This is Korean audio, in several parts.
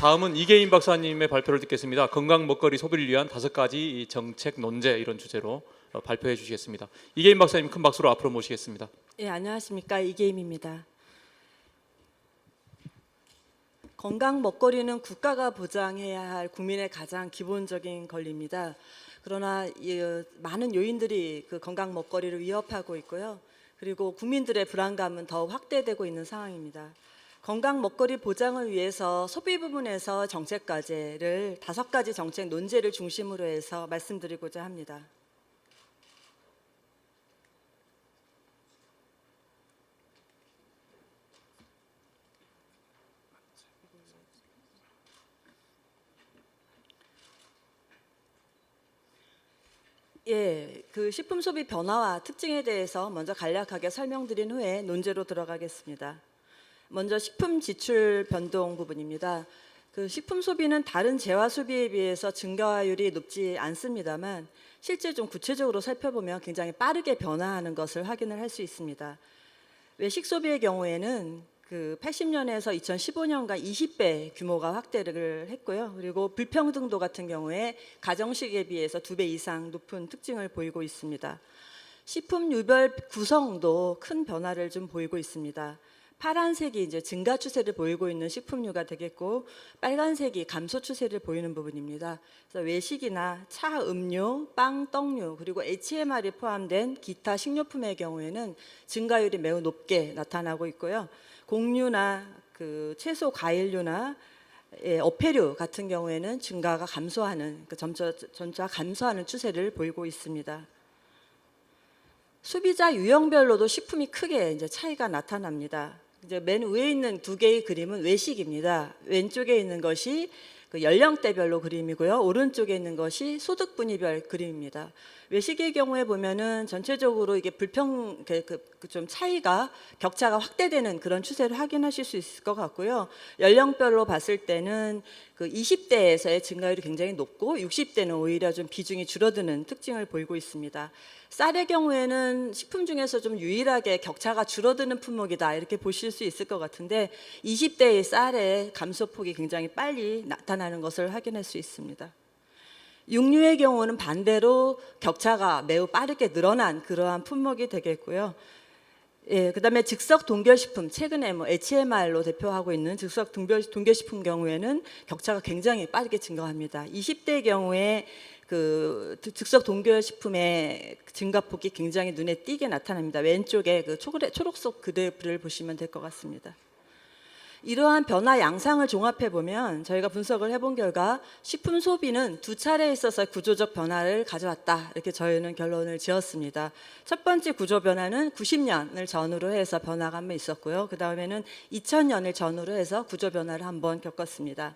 다음은 이계인 박사님의 발표를 듣겠습니다. 건강 먹거리 소비를 위한 5가지 정책 논제 이런 주제로 발표해 주시겠습니다. 이계인 박사님 큰 박수로 앞으로 모시겠습니다. 예, 안녕하십니까, 이계임입니다. 건강 먹거리는 국가가 보장해야 할 국민의 가장 기본적인 권리입니다. 그러나 많은 요인들이 그 건강 먹거리를 위협하고 있고요. 그리고 국민들의 불안감은 더 확대되고 있는 상황입니다. 건강 먹거리 보장을 위해서 소비 부분에서 정책 과제를 5가지 정책 논제를 중심으로 해서 말씀드리고자 합니다. 예, 그 식품 소비 변화와 특징에 대해서 먼저 간략하게 설명드린 후에 논제로 들어가겠습니다. 먼저 식품 지출 변동 부분입니다. 그 식품 소비는 다른 재화 소비에 비해서 증가율이 높지 않습니다만 실제 좀 구체적으로 살펴보면 굉장히 빠르게 변화하는 것을 확인을 할 수 있습니다. 외식 소비의 경우에는 그 80년에서 2015년간 20배 규모가 확대를 했고요. 그리고 불평등도 같은 경우에 가정식에 비해서 2배 이상 높은 특징을 보이고 있습니다. 식품 유별 구성도 큰 변화를 좀 보이고 있습니다. 파란색이 이제 증가 추세를 보이고 있는 식품류가 되겠고, 빨간색이 감소 추세를 보이는 부분입니다. 그래서 외식이나 차, 음료, 빵, 떡류, 그리고 HMR이 포함된 기타 식료품의 경우에는 증가율이 매우 높게 나타나고 있고요. 곡류나 그 채소, 과일류나 어패류 같은 경우에는 증가가 감소하는, 점차 감소하는 추세를 보이고 있습니다. 소비자 유형별로도 식품이 크게 이제 차이가 나타납니다. 이제 맨 위에 있는 2개의 그림은 외식입니다. 왼쪽에 있는 것이 그 연령대별로 그림이고요. 오른쪽에 있는 것이 소득 분위별 그림입니다. 외식의 경우에 보면은 전체적으로 이게 좀 차이가 격차가 확대되는 그런 추세를 확인하실 수 있을 것 같고요. 연령별로 봤을 때는 그 20대에서의 증가율이 굉장히 높고 60대는 오히려 좀 비중이 줄어드는 특징을 보이고 있습니다. 쌀의 경우에는 식품 중에서 좀 유일하게 격차가 줄어드는 품목이다 이렇게 보실 수 있을 것 같은데 20대의 쌀의 감소폭이 굉장히 빨리 나타나는 것을 확인할 수 있습니다. 육류의 경우는 반대로 격차가 매우 빠르게 늘어난 그러한 품목이 되겠고요. 예, 그다음에 즉석 동결식품, 최근에 뭐 HMR로 대표하고 있는 즉석 동결식품 경우에는 격차가 굉장히 빠르게 증가합니다. 20대의 경우에 그 즉석 동결식품의 증가폭이 굉장히 눈에 띄게 나타납니다. 왼쪽에 그 초록색 그래프를 보시면 될 것 같습니다. 이러한 변화 양상을 종합해 보면 저희가 분석을 해본 결과 식품 소비는 2차례에 있어서 구조적 변화를 가져왔다 이렇게 저희는 결론을 지었습니다. 첫 번째 구조 변화는 90년을 전후로 해서 변화가 한번 있었고요. 그 다음에는 2000년을 전후로 해서 구조 변화를 한번 겪었습니다.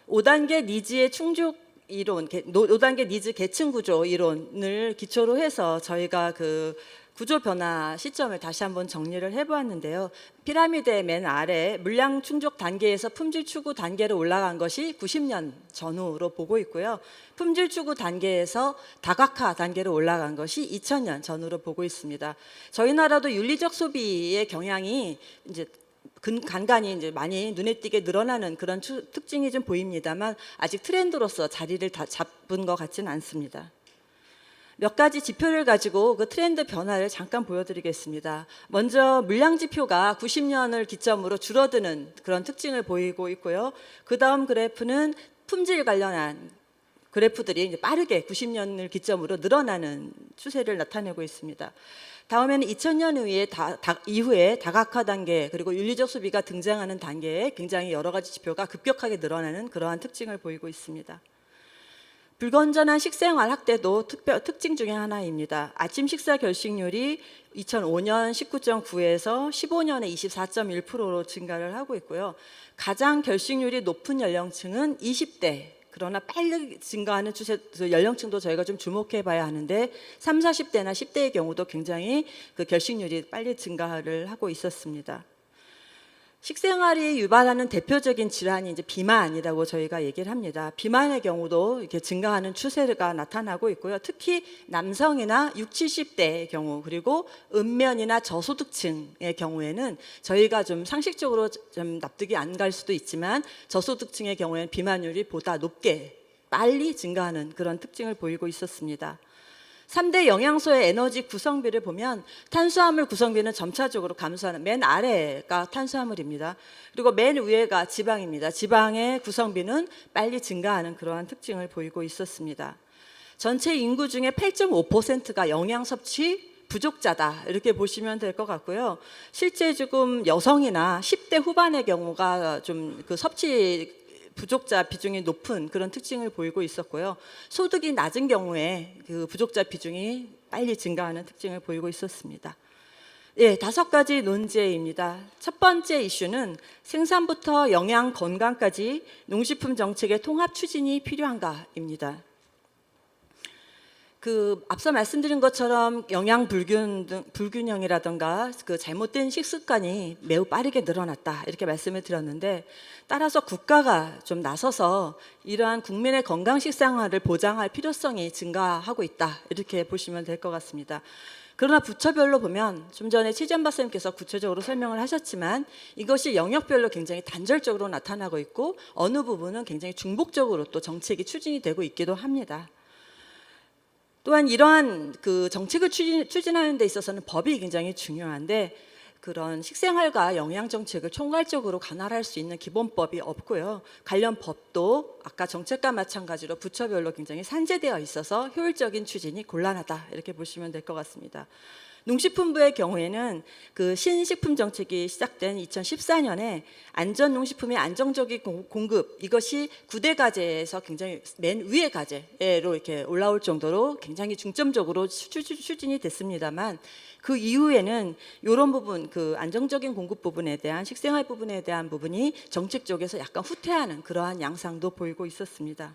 5단계 니즈의 충족 이론, 5단계 니즈 계층 구조 이론을 기초로 해서 저희가 그 구조 변화 시점을 다시 한번 정리를 해보았는데요. 피라미드의 맨 아래 물량 충족 단계에서 품질 추구 단계로 올라간 것이 90년 전후로 보고 있고요. 품질 추구 단계에서 다각화 단계로 올라간 것이 2000년 전후로 보고 있습니다. 저희 나라도 윤리적 소비의 경향이 이제 간간히 이제 많이 눈에 띄게 늘어나는 그런 특징이 좀 보입니다만 아직 트렌드로서 자리를 다 잡은 것 같지는 않습니다. 몇 가지 지표를 가지고 그 트렌드 변화를 잠깐 보여드리겠습니다. 먼저 물량 지표가 90년을 기점으로 줄어드는 그런 특징을 보이고 있고요. 그 다음 그래프는 품질 관련한 그래프들이 이제 빠르게 90년을 기점으로 늘어나는 추세를 나타내고 있습니다. 다음에는 2000년 이후에 다각화 단계 그리고 윤리적 소비가 등장하는 단계에 굉장히 여러 가지 지표가 급격하게 늘어나는 그러한 특징을 보이고 있습니다. 불건전한 식생활 확대도 특징 중에 하나입니다. 아침 식사 결식률이 2005년 19.9에서 15년에 24.1%로 증가를 하고 있고요. 가장 결식률이 높은 연령층은 20대. 그러나 빨리 증가하는 추세 연령층도 저희가 좀 주목해 봐야 하는데 30, 40대나 10대의 경우도 굉장히 그 결식률이 빨리 증가를 하고 있었습니다. 식생활이 유발하는 대표적인 질환이 이제 비만이라고 저희가 얘기를 합니다. 비만의 경우도 이렇게 증가하는 추세가 나타나고 있고요. 특히 남성이나 60, 70대의 경우, 그리고 읍면이나 저소득층의 경우에는 저희가 좀 상식적으로 좀 납득이 안 갈 수도 있지만 저소득층의 경우에는 비만율이 보다 높게 빨리 증가하는 그런 특징을 보이고 있었습니다. 3대 영양소의 에너지 구성비를 보면 탄수화물 구성비는 점차적으로 감소하는, 맨 아래가 탄수화물입니다. 그리고 맨 위에가 지방입니다. 지방의 구성비는 빨리 증가하는 그러한 특징을 보이고 있었습니다. 전체 인구 중에 8.5%가 영양 섭취 부족자다, 이렇게 보시면 될 것 같고요. 실제 지금 여성이나 10대 후반의 경우가 좀 그 섭취 부족자 비중이 높은 그런 특징을 보이고 있었고요. 소득이 낮은 경우에 그 부족자 비중이 빨리 증가하는 특징을 보이고 있었습니다. 예, 5가지 논제입니다. 첫 번째 이슈는 생산부터 영양 건강까지 농식품 정책의 통합 추진이 필요한가입니다. 앞서 말씀드린 것처럼 영양 불균형이라든가 그 잘못된 식습관이 매우 빠르게 늘어났다, 이렇게 말씀을 드렸는데, 따라서 국가가 좀 나서서 이러한 국민의 건강 식생활을 보장할 필요성이 증가하고 있다, 이렇게 보시면 될 것 같습니다. 그러나 부처별로 보면 좀 전에 최지연 박사님께서 구체적으로 설명을 하셨지만 이것이 영역별로 굉장히 단절적으로 나타나고 있고 어느 부분은 굉장히 중복적으로 또 정책이 추진이 되고 있기도 합니다. 또한 이러한 그 정책을 추진하는 데 있어서는 법이 굉장히 중요한데, 그런 식생활과 영양 정책을 총괄적으로 관할할 수 있는 기본법이 없고요. 관련 법도 아까 정책과 마찬가지로 부처별로 굉장히 산재되어 있어서 효율적인 추진이 곤란하다, 이렇게 보시면 될 것 같습니다. 농식품부의 경우에는 그 신식품 정책이 시작된 2014년에 안전농식품의 안정적인 공급, 이것이 9대 과제에서 굉장히 맨 위의 과제로 이렇게 올라올 정도로 굉장히 중점적으로 추진이 됐습니다만, 그 이후에는 이런 부분, 그 안정적인 공급 부분에 대한, 식생활 부분에 대한 부분이 정책 쪽에서 약간 후퇴하는 그러한 양상도 보이고 있었습니다.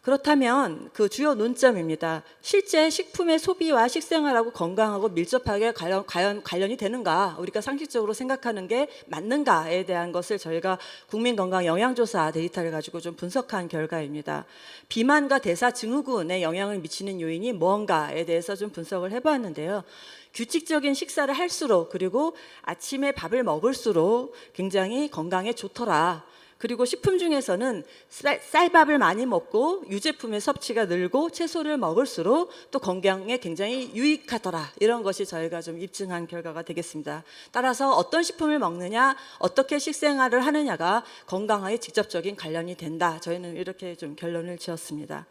그렇다면 그 주요 논점입니다. 실제 식품의 소비와 식생활하고 건강하고 밀접하게 관련이 되는가, 우리가 상식적으로 생각하는 게 맞는가에 대한 것을 저희가 국민건강영양조사 데이터를 가지고 좀 분석한 결과입니다. 비만과 대사증후군에 영향을 미치는 요인이 뭔가에 대해서 좀 분석을 해보았는데요. 규칙적인 식사를 할수록, 그리고 아침에 밥을 먹을수록 굉장히 건강에 좋더라. 그리고 식품 중에서는 쌀밥을 많이 먹고 유제품의 섭취가 늘고 채소를 먹을수록 또 건강에 굉장히 유익하더라, 이런 것이 저희가 좀 입증한 결과가 되겠습니다. 따라서 어떤 식품을 먹느냐, 어떻게 식생활을 하느냐가 건강에 직접적인 관련이 된다, 저희는 이렇게 좀 결론을 지었습니다.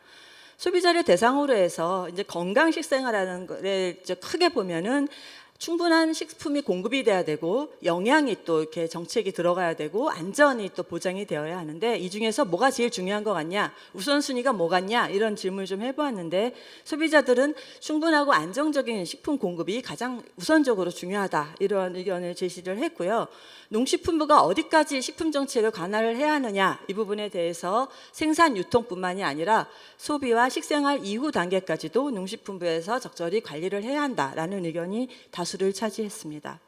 소비자를 대상으로 해서 이제 건강 식생활하는 거를 크게 보면은 충분한 식품이 공급이 돼야 되고, 영양이 또 이렇게 정책이 들어가야 되고, 안전이 또 보장이 되어야 하는데, 이 중에서 뭐가 제일 중요한 것 같냐, 우선순위가 뭐 같냐, 이런 질문을 좀 해보았는데, 소비자들은 충분하고 안정적인 식품 공급이 가장 우선적으로 중요하다, 이런 의견을 제시를 했고요. 농식품부가 어디까지 식품 정책을 관할을 해야 하느냐, 이 부분에 대해서 생산 유통뿐만이 아니라 소비와 식생활 이후 단계까지도 농식품부에서 적절히 관리를 해야 한다라는 의견이 다수를 차지했습니다.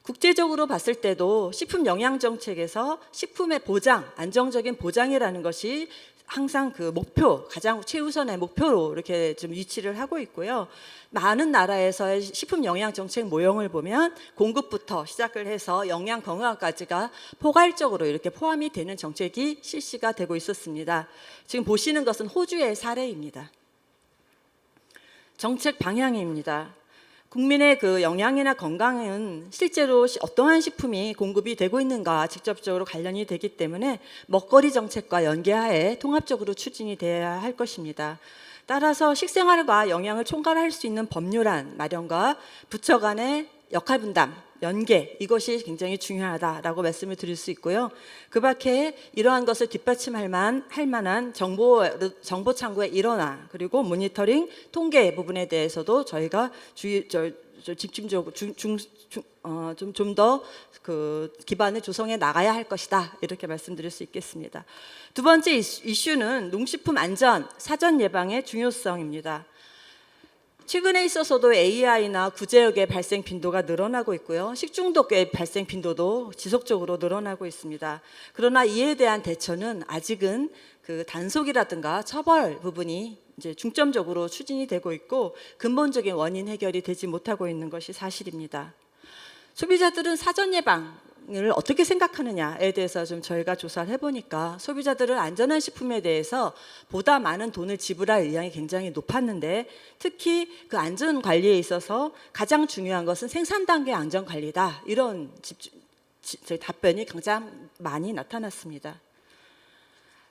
국제적으로 봤을 때도 식품 영양 정책에서 식품의 보장, 안정적인 보장이라는 것이 항상 그 목표, 가장 최우선의 목표로 이렇게 좀 위치를 하고 있고요. 많은 나라에서의 식품 영양 정책 모형을 보면 공급부터 시작을 해서 영양 건강까지가 포괄적으로 이렇게 포함이 되는 정책이 실시가 되고 있었습니다. 지금 보시는 것은 호주의 사례입니다. 정책 방향입니다. 국민의 그 영양이나 건강은 실제로 어떠한 식품이 공급이 되고 있는가 직접적으로 관련이 되기 때문에 먹거리 정책과 연계하에 통합적으로 추진이 돼야 할 것입니다. 따라서 식생활과 영양을 총괄할 수 있는 법률안 마련과 부처 간의 역할 분담, 연계, 이것이 굉장히 중요하다라고 말씀을 드릴 수 있고요. 그 밖에 이러한 것을 뒷받침할 만한 정보 창구의 일원화, 그리고 모니터링, 통계 부분에 대해서도 저희가 집중적으로 좀 더 그 기반을 조성해 나가야 할 것이다, 이렇게 말씀드릴 수 있겠습니다. 두 번째 이슈는 농식품 안전, 사전 예방의 중요성입니다. 최근에 있어서도 AI나 구제역의 발생 빈도가 늘어나고 있고요. 식중독의 발생 빈도도 지속적으로 늘어나고 있습니다. 그러나 이에 대한 대처는 아직은 그 단속이라든가 처벌 부분이 이제 중점적으로 추진이 되고 있고 근본적인 원인 해결이 되지 못하고 있는 것이 사실입니다. 소비자들은 사전 예방을 어떻게 생각하느냐에 대해서 좀 저희가 조사를 해보니까 소비자들은 안전한 식품에 대해서 보다 많은 돈을 지불할 의향이 굉장히 높았는데 특히 그 안전 관리에 있어서 가장 중요한 것은 생산 단계 안전 관리다. 이런 답변이 가장 많이 나타났습니다.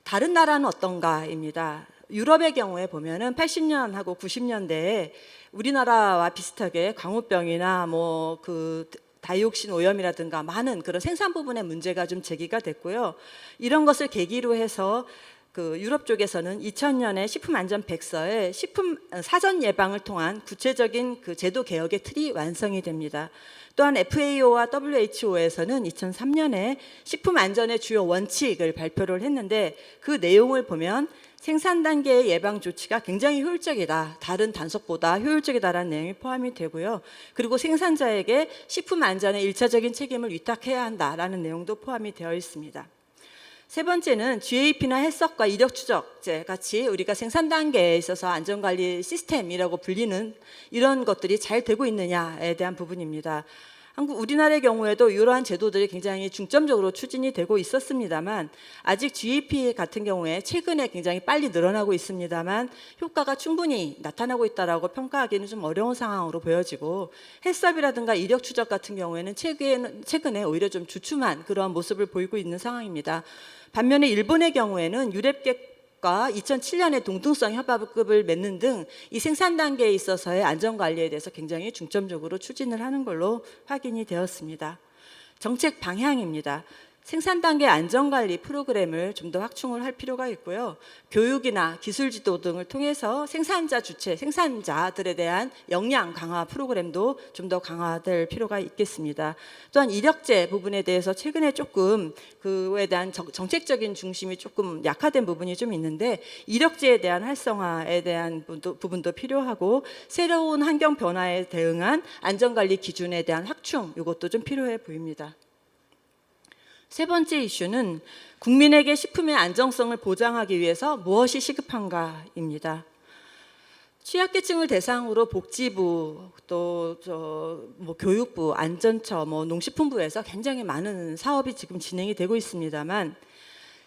다른 나라는 어떤가입니다. 유럽의 경우에 보면은 80년하고 90년대에 우리나라와 비슷하게 광우병이나 뭐 그 다이옥신 오염이라든가 많은 그런 생산 부분의 문제가 좀 제기가 됐고요. 이런 것을 계기로 해서 그 유럽 쪽에서는 2000년에 식품안전백서에 식품 사전 예방을 통한 구체적인 그 제도 개혁의 틀이 완성이 됩니다. 또한 FAO와 WHO에서는 2003년에 식품 안전의 주요 원칙을 발표를 했는데 그 내용을 보면 생산 단계의 예방 조치가 굉장히 효율적이다. 다른 단속보다 효율적이다라는 내용이 포함이 되고요. 그리고 생산자에게 식품 안전의 일차적인 책임을 위탁해야 한다라는 내용도 포함이 되어 있습니다. 세 번째는 GAP나 해석과 이력 추적제 같이 우리가 생산 단계에 있어서 안전관리 시스템이라고 불리는 이런 것들이 잘 되고 있느냐에 대한 부분입니다. 우리나라의 경우에도 이러한 제도들이 굉장히 중점적으로 추진이 되고 있었습니다만 아직 GAP 같은 경우에 최근에 굉장히 빨리 늘어나고 있습니다만 효과가 충분히 나타나고 있다라고 평가하기는 좀 어려운 상황으로 보여지고 해썹이라든가 이력 추적 같은 경우에는 최근에 오히려 좀 주춤한 그런 모습을 보이고 있는 상황입니다. 반면에 일본의 경우에는 유럽계과 2007년에 동등성 협약급을 맺는 등 이 생산 단계에 있어서의 안전 관리에 대해서 굉장히 중점적으로 추진을 하는 걸로 확인이 되었습니다. 정책 방향입니다. 생산 단계 안전관리 프로그램을 좀 더 확충을 할 필요가 있고요. 교육이나 기술 지도 등을 통해서 생산자 주체, 생산자들에 대한 역량 강화 프로그램도 좀 더 강화될 필요가 있겠습니다. 또한 이력제 부분에 대해서 최근에 조금 그에 대한 정책적인 중심이 조금 약화된 부분이 좀 있는데 이력제에 대한 활성화에 대한 부분도 필요하고 새로운 환경 변화에 대응한 안전관리 기준에 대한 확충 이것도 좀 필요해 보입니다. 세 번째 이슈는 국민에게 식품의 안정성을 보장하기 위해서 무엇이 시급한가입니다. 취약계층을 대상으로 복지부 또 교육부, 안전처, 농식품부에서 굉장히 많은 사업이 지금 진행이 되고 있습니다만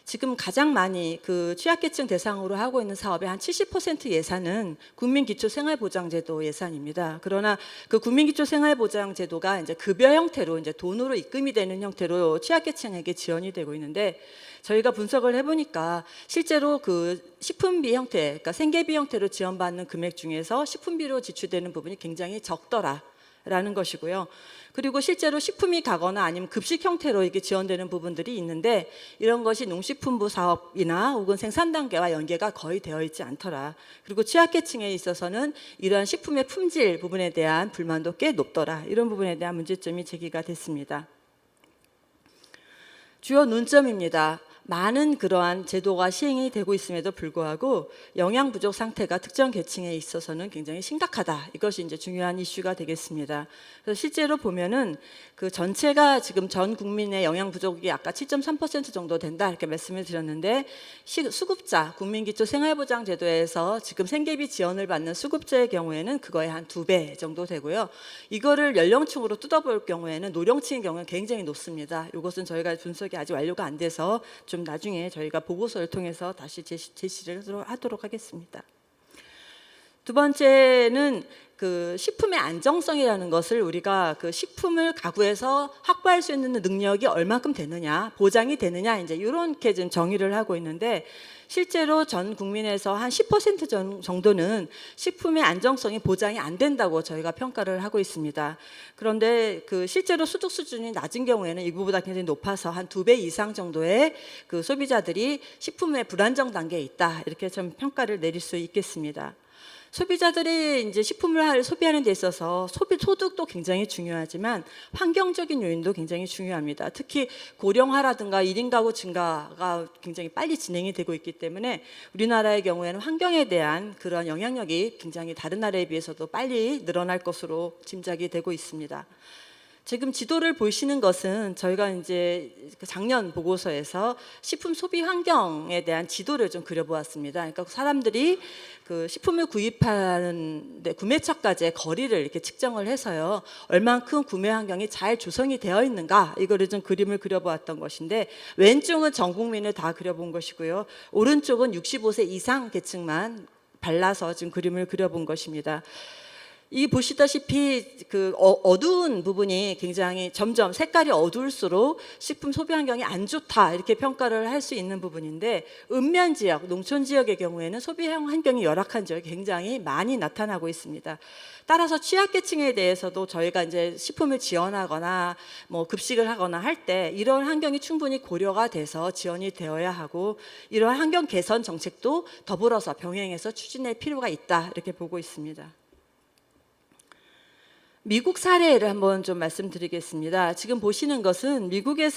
지금 가장 많이 그 취약계층 대상으로 하고 있는 사업의 한 70% 예산은 국민기초생활보장제도 예산입니다. 그러나 그 국민기초생활보장제도가 이제 급여 형태로 이제 돈으로 입금이 되는 형태로 취약계층에게 지원이 되고 있는데 저희가 분석을 해보니까 실제로 그 식품비 형태, 그러니까 생계비 형태로 지원받는 금액 중에서 식품비로 지출되는 부분이 굉장히 적더라라는 것이고요. 그리고 실제로 식품이 가거나 아니면 급식 형태로 이게 지원되는 부분들이 있는데 이런 것이 농식품부 사업이나 혹은 생산 단계와 연계가 거의 되어 있지 않더라. 그리고 취약계층에 있어서는 이러한 식품의 품질 부분에 대한 불만도 꽤 높더라. 이런 부분에 대한 문제점이 제기가 됐습니다. 주요 논점입니다. 많은 그러한 제도가 시행이 되고 있음에도 불구하고 영양 부족 상태가 특정 계층에 있어서는 굉장히 심각하다. 이것이 이제 중요한 이슈가 되겠습니다. 그래서 실제로 보면은 그 전체가 지금 전 국민의 영양 부족이 아까 7.3% 정도 된다 이렇게 말씀을 드렸는데 수급자 국민기초생활보장제도에서 지금 생계비 지원을 받는 수급자의 경우에는 그거의 한 2배 정도 되고요. 이거를 연령층으로 뜯어볼 경우에는 노령층의 경우는 굉장히 높습니다. 이것은 저희가 분석이 아직 완료가 안 돼서 좀 나중에 저희가 보고서를 통해서 다시 제시를 하도록 하겠습니다. 두 번째는 그 식품의 안정성이라는 것을 우리가 그 식품을 가구에서 확보할 수 있는 능력이 얼마큼 되느냐, 보장이 되느냐 이제 이렇게 좀 정의를 하고 있는데 실제로 전 국민에서 한 10% 정도는 식품의 안정성이 보장이 안 된다고 저희가 평가를 하고 있습니다. 그런데 그 실제로 소득 수준이 낮은 경우에는 이거보다 굉장히 높아서 한 2배 이상 정도의 그 소비자들이 식품의 불안정 단계에 있다 이렇게 좀 평가를 내릴 수 있겠습니다. 소비자들이 이제 식품을 소비하는 데 있어서 소득도 굉장히 중요하지만 환경적인 요인도 굉장히 중요합니다. 특히 고령화라든가 1인 가구 증가가 굉장히 빨리 진행이 되고 있기 때문에 우리나라의 경우에는 환경에 대한 그런 영향력이 굉장히 다른 나라에 비해서도 빨리 늘어날 것으로 짐작이 되고 있습니다. 지금 지도를 보시는 것은 저희가 이제 그 작년 보고서에서 식품 소비 환경에 대한 지도를 좀 그려보았습니다. 그러니까 사람들이 그 식품을 구입하는 구매처까지의 거리를 이렇게 측정을 해서요, 얼만큼 구매 환경이 잘 조성이 되어 있는가, 이거를 좀 그림을 그려보았던 것인데, 왼쪽은 전 국민을 다 그려본 것이고요, 오른쪽은 65세 이상 계층만 발라서 지금 그림을 그려본 것입니다. 이 보시다시피 그 어두운 부분이 굉장히 점점 색깔이 어두울수록 식품 소비 환경이 안 좋다, 이렇게 평가를 할 수 있는 부분인데, 읍면 지역, 농촌 지역의 경우에는 소비 환경이 열악한 지역이 굉장히 많이 나타나고 있습니다. 따라서 취약계층에 대해서도 저희가 이제 식품을 지원하거나 뭐 급식을 하거나 할 때 이런 환경이 충분히 고려가 돼서 지원이 되어야 하고, 이러한 환경 개선 정책도 더불어서 병행해서 추진할 필요가 있다, 이렇게 보고 있습니다. 미국 사례를 한번 좀 말씀드리겠습니다. 지금 보시는 것은 미국의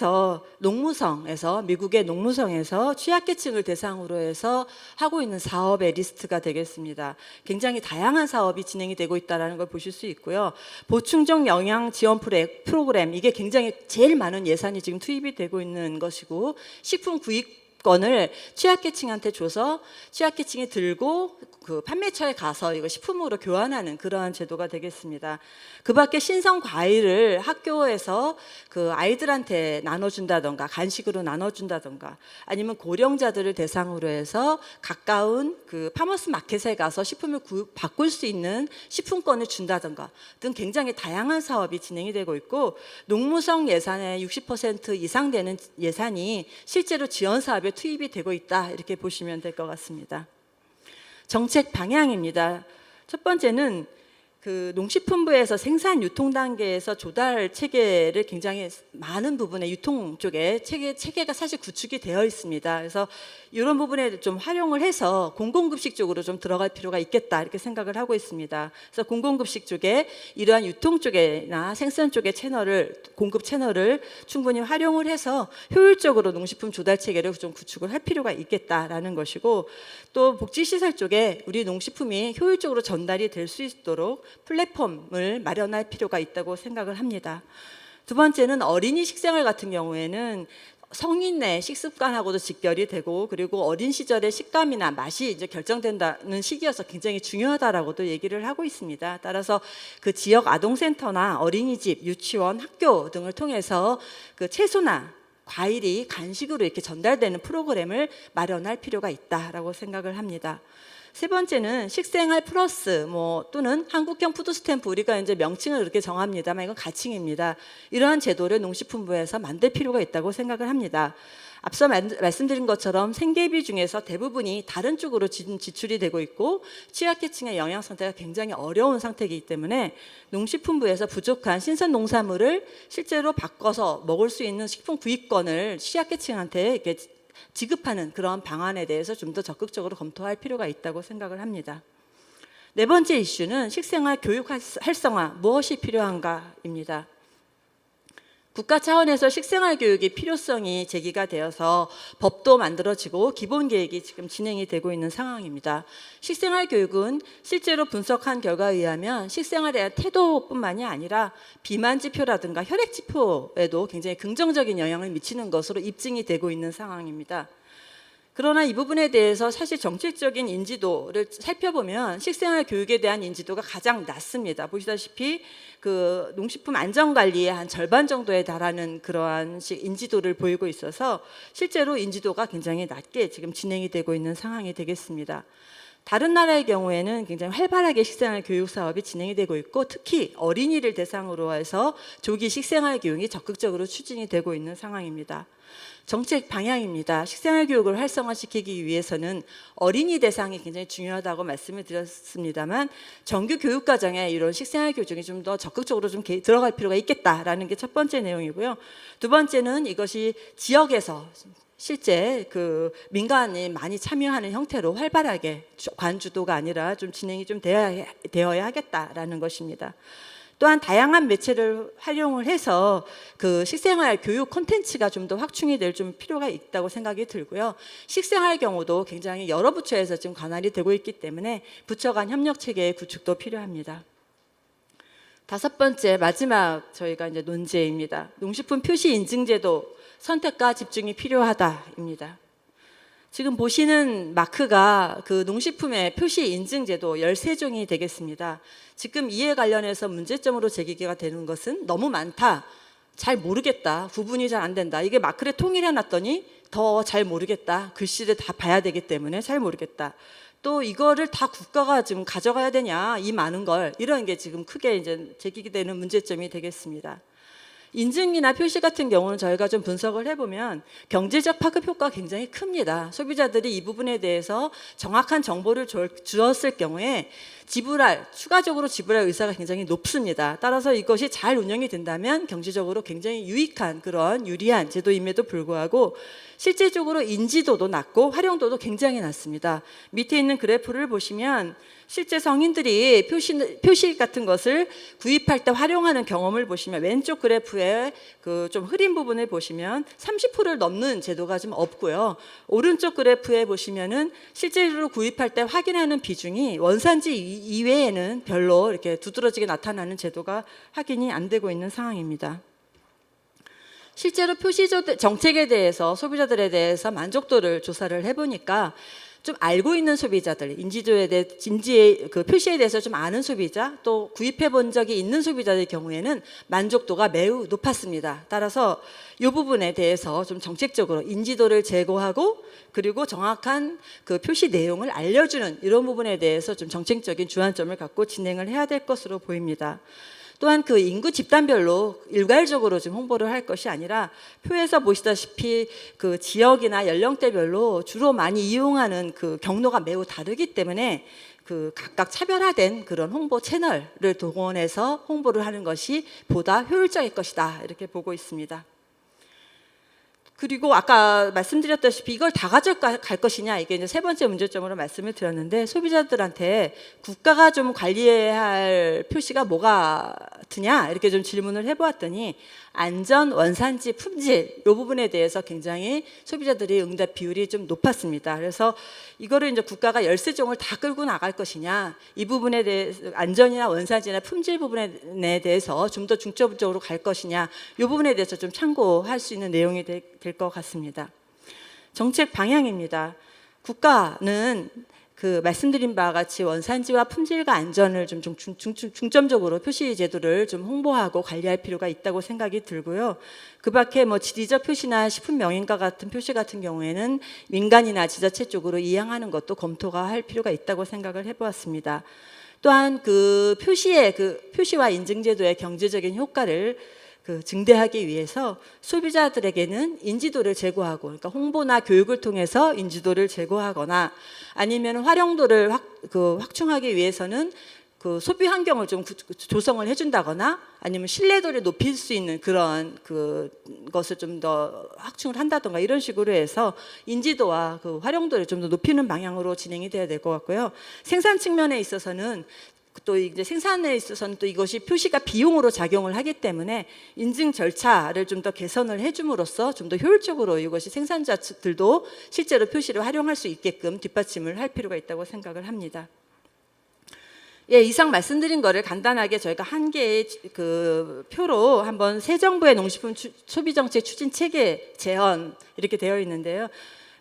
농무성에서 취약계층을 대상으로 해서 하고 있는 사업의 리스트가 되겠습니다. 굉장히 다양한 사업이 진행이 되고 있다는 걸 보실 수 있고요. 보충적 영양 지원 프로그램, 이게 굉장히 제일 많은 예산이 지금 투입이 되고 있는 것이고, 식품 구입권을 취약계층한테 줘서 취약계층이 들고 그 판매처에 가서 이거 식품으로 교환하는 그러한 제도가 되겠습니다. 그 밖에 신선 과일을 학교에서 그 아이들한테 나눠준다던가, 간식으로 나눠준다던가, 아니면 고령자들을 대상으로 해서 가까운 그 파머스 마켓에 가서 식품을 바꿀 수 있는 식품권을 준다던가 등 굉장히 다양한 사업이 진행이 되고 있고, 농무성 예산의 60% 이상 되는 예산이 실제로 지원 사업에 투입이 되고 있다, 이렇게 보시면 될 것 같습니다. 정책 방향입니다. 첫 번째는 그 농식품부에서 생산 유통 단계에서 조달 체계를 굉장히 많은 부분에 유통 쪽에 체계가 사실 구축이 되어 있습니다. 그래서 이런 부분에 좀 활용을 해서 공공급식 쪽으로 좀 들어갈 필요가 있겠다, 이렇게 생각을 하고 있습니다. 그래서 공공급식 쪽에 이러한 유통 쪽이나 생산 쪽의 공급 채널을 충분히 활용을 해서 효율적으로 농식품 조달 체계를 좀 구축을 할 필요가 있겠다라는 것이고, 또 복지시설 쪽에 우리 농식품이 효율적으로 전달이 될 수 있도록 플랫폼을 마련할 필요가 있다고 생각을 합니다. 두 번째는 어린이 식생활 같은 경우에는 성인의 식습관하고도 직결이 되고, 그리고 어린 시절의 식감이나 맛이 이제 결정된다는 시기여서 굉장히 중요하다라고도 얘기를 하고 있습니다. 따라서 그 지역 아동센터나 어린이집, 유치원, 학교 등을 통해서 그 채소나 과일이 간식으로 이렇게 전달되는 프로그램을 마련할 필요가 있다라고 생각을 합니다. 세 번째는 식생활 플러스 또는 한국형 푸드스탬프, 우리가 이제 명칭을 그렇게 정합니다만 이건 가칭입니다. 이러한 제도를 농식품부에서 만들 필요가 있다고 생각을 합니다. 앞서 말씀드린 것처럼 생계비 중에서 대부분이 다른 쪽으로 지출이 되고 있고, 취약계층의 영양 상태가 굉장히 어려운 상태이기 때문에 농식품부에서 부족한 신선 농산물을 실제로 바꿔서 먹을 수 있는 식품 구입권을 취약계층한테 이렇게 지급하는 그런 방안에 대해서 좀 더 적극적으로 검토할 필요가 있다고 생각을 합니다. 네 번째 이슈는 식생활 교육 활성화, 무엇이 필요한가입니다. 국가 차원에서 식생활 교육의 필요성이 제기가 되어서 법도 만들어지고 기본 계획이 지금 진행이 되고 있는 상황입니다. 식생활 교육은 실제로 분석한 결과에 의하면 식생활에 대한 태도뿐만이 아니라 비만 지표라든가 혈액 지표에도 굉장히 긍정적인 영향을 미치는 것으로 입증이 되고 있는 상황입니다. 그러나 이 부분에 대해서 사실 정책적인 인지도를 살펴보면 식생활 교육에 대한 인지도가 가장 낮습니다. 보시다시피 그 농식품 안전관리의 한 절반 정도에 달하는 그러한 인지도를 보이고 있어서 실제로 인지도가 굉장히 낮게 지금 진행이 되고 있는 상황이 되겠습니다. 다른 나라의 경우에는 굉장히 활발하게 식생활 교육 사업이 진행이 되고 있고, 특히 어린이를 대상으로 해서 조기 식생활 교육이 적극적으로 추진이 되고 있는 상황입니다. 정책 방향입니다. 식생활 교육을 활성화시키기 위해서는 어린이 대상이 굉장히 중요하다고 말씀을 드렸습니다만, 정규 교육과정에 이런 식생활 교육이 좀 더 적극적으로 좀 들어갈 필요가 있겠다라는 게 첫 번째 내용이고요. 두 번째는 이것이 지역에서 실제 그 민간이 많이 참여하는 형태로 활발하게 관주도가 아니라 좀 진행이 좀 되어야 하겠다라는 것입니다. 또한 다양한 매체를 활용을 해서 그 식생활 교육 콘텐츠가 좀 더 확충이 될 좀 필요가 있다고 생각이 들고요. 식생활 경우도 굉장히 여러 부처에서 지금 관할이 되고 있기 때문에 부처 간 협력 체계의 구축도 필요합니다. 다섯 번째, 마지막 저희가 이제 논제입니다. 농식품 표시 인증 제도 선택과 집중이 필요하다입니다. 지금 보시는 마크가 그 농식품의 표시 인증 제도 13종이 되겠습니다. 지금 이에 관련해서 문제점으로 제기가 되는 것은 너무 많다, 잘 모르겠다, 구분이 잘 안 된다. 이게 마크를 통일해 놨더니 더 잘 모르겠다, 글씨를 다 봐야 되기 때문에 잘 모르겠다. 또 이거를 다 국가가 지금 가져가야 되냐, 이 많은 걸, 이런 게 지금 크게 이제 제기되는 문제점이 되겠습니다. 인증이나 표시 같은 경우는 저희가 좀 분석을 해보면 경제적 파급 효과가 굉장히 큽니다. 소비자들이 이 부분에 대해서 정확한 정보를 주었을 경우에 추가적으로 지불할 의사가 굉장히 높습니다. 따라서 이것이 잘 운영이 된다면 경제적으로 굉장히 유익한 그런 유리한 제도임에도 불구하고 실제적으로 인지도도 낮고 활용도도 굉장히 낮습니다. 밑에 있는 그래프를 보시면 실제 성인들이 표시 같은 것을 구입할 때 활용하는 경험을 보시면 왼쪽 그래프에 그 좀 흐린 부분을 보시면 30%를 넘는 제도가 좀 없고요. 오른쪽 그래프에 보시면은 실제로 구입할 때 확인하는 비중이 원산지 이외에는 별로 이렇게 두드러지게 나타나는 제도가 확인이 안 되고 있는 상황입니다. 실제로 표시 정책에 대해서 소비자들에 대해서 만족도를 조사를 해보니까 좀 알고 있는 소비자들, 그 표시에 대해서 좀 아는 소비자, 또 구입해 본 적이 있는 소비자의 경우에는 만족도가 매우 높았습니다. 따라서 이 부분에 대해서 좀 정책적으로 인지도를 제고하고 그리고 정확한 그 표시 내용을 알려주는 이런 부분에 대해서 좀 정책적인 주안점을 갖고 진행을 해야 될 것으로 보입니다. 또한 그 인구 집단별로 일괄적으로 좀 홍보를 할 것이 아니라 표에서 보시다시피 그 지역이나 연령대별로 주로 많이 이용하는 그 경로가 매우 다르기 때문에 그 각각 차별화된 그런 홍보 채널을 동원해서 홍보를 하는 것이 보다 효율적일 것이다, 이렇게 보고 있습니다. 그리고 아까 말씀드렸다시피 이걸 다 가져갈 것이냐, 이게 이제 세 번째 문제점으로 말씀을 드렸는데, 소비자들한테 국가가 좀 관리해야 할 표시가 뭐가 드냐 이렇게 좀 질문을 해보았더니 안전, 원산지, 품질 이 부분에 대해서 굉장히 소비자들이 응답 비율이 좀 높았습니다. 그래서 이거를 이제 국가가 13종을 다 끌고 나갈 것이냐, 이 부분에 대해서 안전이나 원산지나 품질 부분에 대해서 좀 더 중점적으로 갈 것이냐, 이 부분에 대해서 좀 참고할 수 있는 내용이 될 것 같습니다. 정책 방향입니다. 국가는 그 말씀드린 바와 같이 원산지와 품질과 안전을 좀 중점적으로 표시 제도를 좀 홍보하고 관리할 필요가 있다고 생각이 들고요. 그 밖에 뭐 지리적 표시나 식품 명인과 같은 표시 같은 경우에는 민간이나 지자체 쪽으로 이양하는 것도 검토가 할 필요가 있다고 생각을 해보았습니다. 또한 그 표시와 인증 제도의 경제적인 효과를 증대하기 위해서 소비자들에게는 인지도를 제고하고, 그러니까 홍보나 교육을 통해서 인지도를 제고하거나 아니면 활용도를 확충하기 위해서는 그 소비 환경을 좀 조성을 해준다거나 아니면 신뢰도를 높일 수 있는 그런 것을 좀 더 확충을 한다던가 이런 식으로 해서 인지도와 그 활용도를 좀 더 높이는 방향으로 진행이 돼야 될 것 같고요. 생산 측면에 있어서는 또 이제 생산에 있어서는 또 이것이 표시가 비용으로 작용을 하기 때문에 인증 절차를 좀 더 개선을 해줌으로써 좀 더 효율적으로 이것이 생산자들도 실제로 표시를 활용할 수 있게끔 뒷받침을 할 필요가 있다고 생각을 합니다. 예, 이상 말씀드린 거를 간단하게 저희가 한 개의 그 표로 한번 새 정부의 농식품 소비정책 추진 체계 제언 이렇게 되어 있는데요.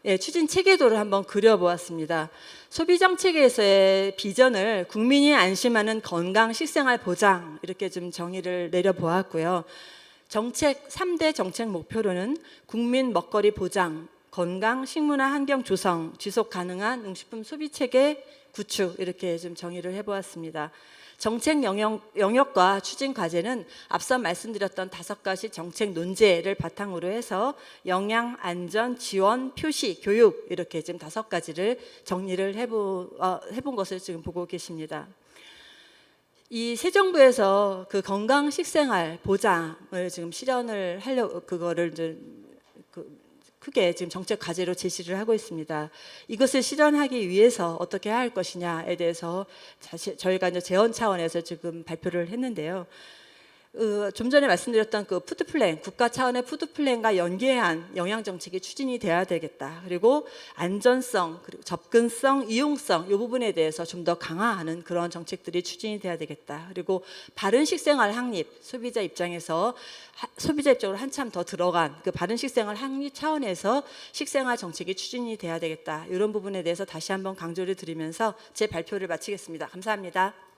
예, 추진 체계도를 한번 그려보았습니다. 소비정책에서의 비전을 국민이 안심하는 건강 식생활 보장 이렇게 좀 정의를 내려보았고요. 정책 3대 정책 목표로는 국민 먹거리 보장, 건강 식문화 환경 조성, 지속 가능한 농식품 소비 체계 구축 이렇게 좀 정의를 해보았습니다. 정책 영역과 추진 과제는 앞서 말씀드렸던 5가지 정책 논제를 바탕으로 해서 영양, 안전, 지원, 표시, 교육 이렇게 지금 5가지를 정리를 해본 것을 지금 보고 계십니다. 이 새 정부에서 그 건강 식생활 보장을 지금 실현을 하려고 그거를 이제 크게 지금 정책 과제로 제시를 하고 있습니다. 이것을 실현하기 위해서 어떻게 할 것이냐에 대해서 저희가 이제 재원 차원에서 지금 발표를 했는데요. 좀 전에 말씀드렸던 그 푸드 플랜, 국가 차원의 푸드 플랜과 연계한 영양 정책이 추진이 돼야 되겠다. 그리고 안전성, 그리고 접근성, 이용성 이 부분에 대해서 좀 더 강화하는 그런 정책들이 추진이 돼야 되겠다. 그리고 바른 식생활 확립, 소비자 입장에서 소비자 입장으로 한참 더 들어간 그 바른 식생활 확립 차원에서 식생활 정책이 추진이 돼야 되겠다. 이런 부분에 대해서 다시 한번 강조를 드리면서 제 발표를 마치겠습니다. 감사합니다.